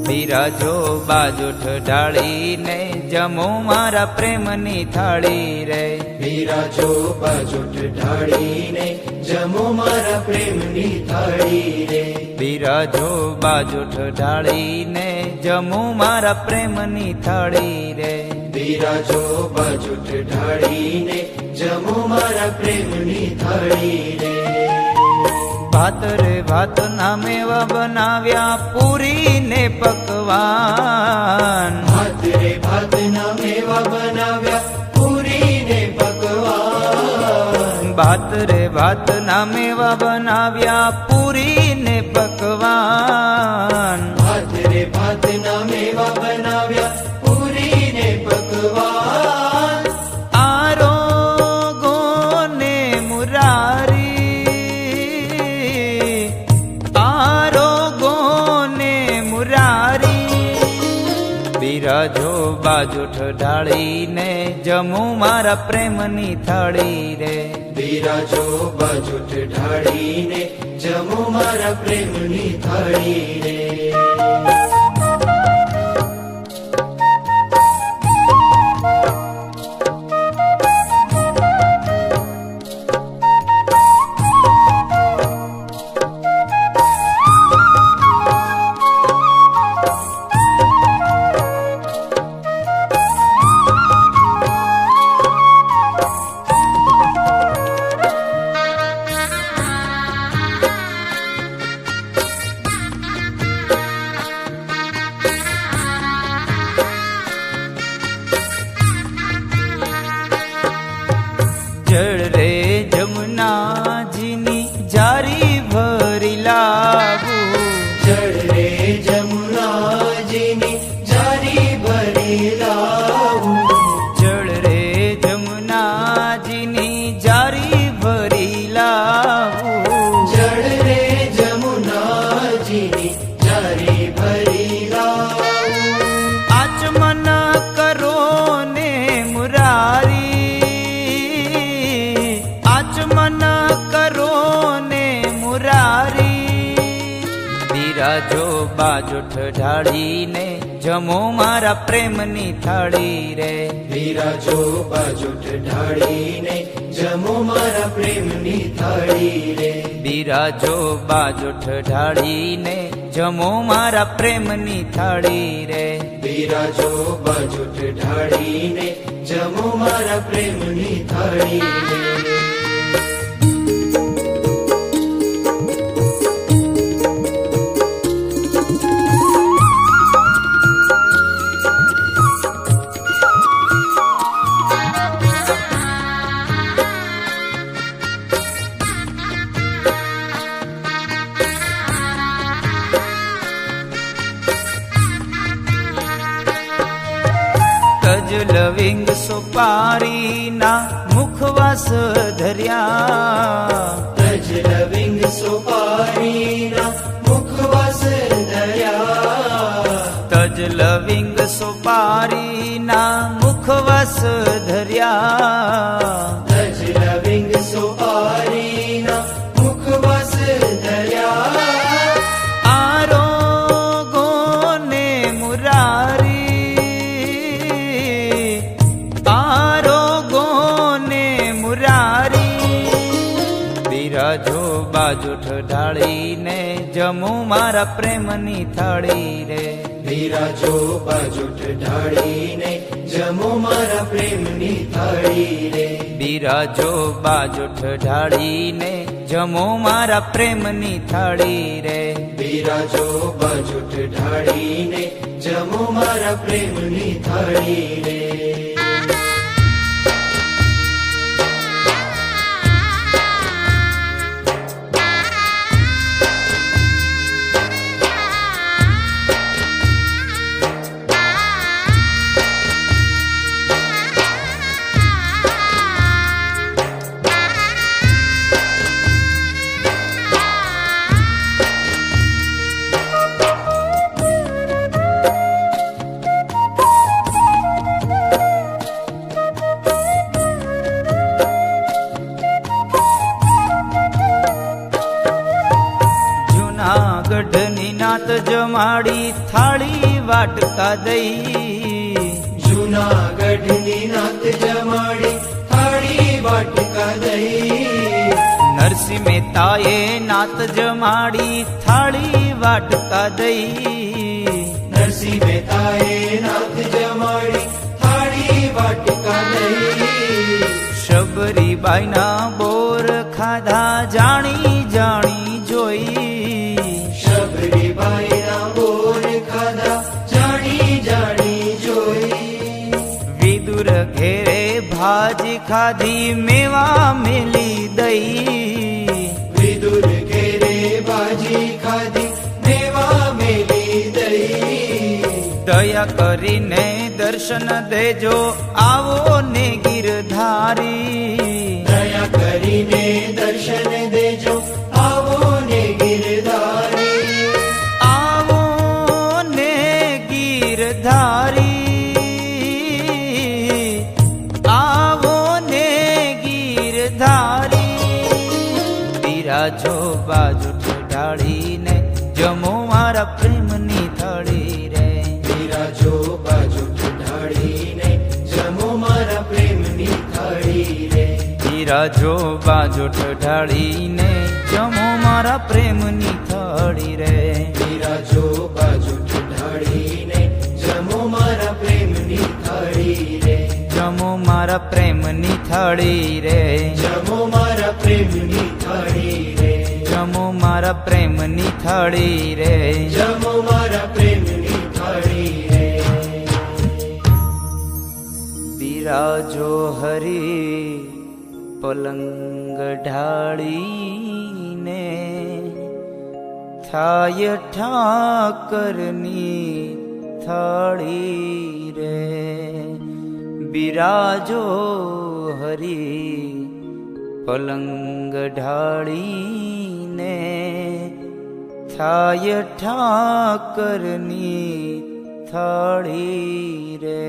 બિરાજો બાજોઠ ઢાળીને જમો મારા પ્રેમની થાળી રે. બિરાજો બાજોઠ ઢાળીને જમો મારા પ્રેમની થાળી રે. બિરાજો બાજોઠ ઢાળીને જમો મારા પ્રેમની થાળી રે. બિરાજો બાજોઠ ઢાળીને જમો મારા પ્રેમની થાળી રે. ભાત રે ભાત ના મેવા બનાવ્યા પૂરી ને પકવાન. ભાત રે ભાત ના મેવા બનાવ્યા પૂરી ને પકવાન. ભાત રે ભાત ના મેવા બનાવ્યા પૂરી ને પકવાન. ભાત રે ભાત ના મેવા બનાવ્યા પૂરી ને પકવાન. આરોગો ને મુરારી, આરોગો ને મુરારી. બિરાજો બાજોઠ ઢાળીને જમો મારા પ્રેમની થાળી રે. બિરાજો બાજોઠ ઢાળીને જમો મારા પ્રેમની થાળી રે. જળ રે જમુનાજીની જારી ભરી લાવું. જળ રે જમુનાજીની જારી ભરી લાવું. જળ રે જમુનાજીની જારી ભરી લાવું. જળ રે જમુનાજીની જારી ભરી લાવું. આચમન કરો ને મુરારી, આચમન કરો ને મુરારી. બિરાજો બાજોઠ ઢાળીને જમો મારા પ્રેમની થાળી રે. બિરાજો બાજોઠ ઢાળીને જમો મારા પ્રેમની થાળી રે. બિરાજો બાજોઠ ઢાળીને જમો મારા પ્રેમની થાળી રે. બિરાજો બાજોઠ ઢાળીને જમો મારા પ્રેમની થાળી રે. તજ લવિંગ સુપારી ના મુખવાસ ધર્યા. તજ લવિંગ સુપારીના મુખવાસ ધર્યા. તજ લવિંગ સુપારી ના મુખવાસ ધર્યા. તજ લવિંગ સુપારીના મુખવાસ ધર્યા. આરોગો ને મુરારી, આરોગો ને મુરારી. બિરાજો બાજોઠ ઢાળીને જમો મારા પ્રેમની થાળી રે. બિરાજો બાજોઠ ઢાળીને જમો મારા પ્રેમની થાળી રે. બિરાજો બાજોઠ ઢાળીને જમો મારા પ્રેમની થાળી રે. બિરાજો બાજોઠ ઢાળીને જમો મારા પ્રેમની થાળી રે. જમાડી થાળી વાટકા દઈ જૂનાગઢની નાત જમાડી થાળી વાટકા દઈ નરસિંહ મહેતાએ નાત જમાડી થાળી વાટકા દઈ નરસિંહ મહેતાએ નાત જમાડી થાળી વાટકા દઈ શબરીબાઈના બોર ખાધા જાણી જાણી જોઈ શબરીબાઈના બોર ખાધા જાણી જાણી જોઈ વિદુર ઘેરે ભાજી ખાધી મેવા મેલી દઈ વિદુર ઘેરે ભાજી ખાધી મેવા મેલી દઈ દયા કરીને દર્શન દેજો આવો ને ગિરધારી દયા કરીને દર્શન દેજો આવો ને ગિરધારી આવો ને ગિરધારી આવો ને ગિરધારી બિરાજો બાજુ ઢાળીને જમો મારા પ્રેમની થાળી રે બિરાજો બાજુ ઢાળીને જમો મારા પ્રેમની થાળી રે બિરાજો બાજુ ઢાળીને જમો મારા પ્રેમની થાળી રે બિરાજો બાજુ ઢાળીને જમો મારા પ્રેમની થાળી રે જમો મારા પ્રેમની થાળી રે જમો મારા પ્રેમની થાળી રે જમો મારા પ્રેમની થાળી રે જમો મારા પ્રેમની થાળી રે બિરાજો હરી પલંગ ઢાળીને થાય ઠાકરની થાળી રે બિરાજો હરી પલંગ ઢાળીને થાય ઠાકરની થાળી રે